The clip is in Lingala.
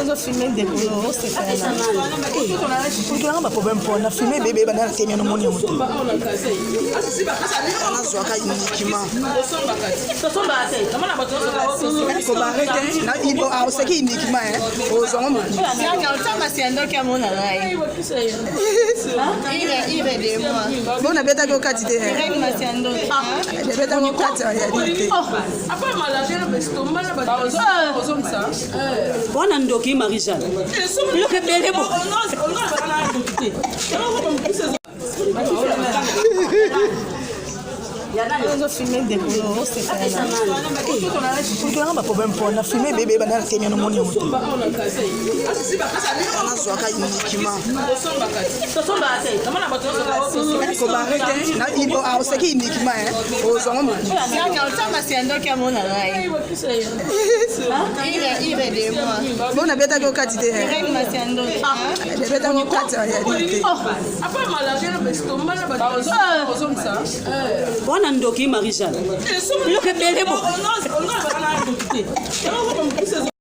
Yo filmé des couleurs, c'est ça. On a problème pour on a filmé bébé banana tenir no money moto. On a zoaka uniquement. Ko barrete na ibo a oseki uniquement o zongo mo. Ça m'a c'est un doc à mon oreille. Il est de moi. Bon na beta ko katite. Il m'a c'est un doc. Beta ko katite ya dite. Après malager le bestomba na ba. Bona ndoki Marie-Jeanne. Le que belle bon. On a filmé des couleurs, c'est ça. On a problème pour on a filmé bébé banana tenir no money moto. On a zoaka uniquement. Ko barrete na ibo a oseki uniquement o zongo mo. Ça m'a c'est un doc à mon oreille. Il est de moi. Bon na beta ko katite. Il m'a c'est un doc. Beta ko katite ya dite. Après malager le bestomba na ba. Bona ndoki Marie-Jeanne. Le que belle bon.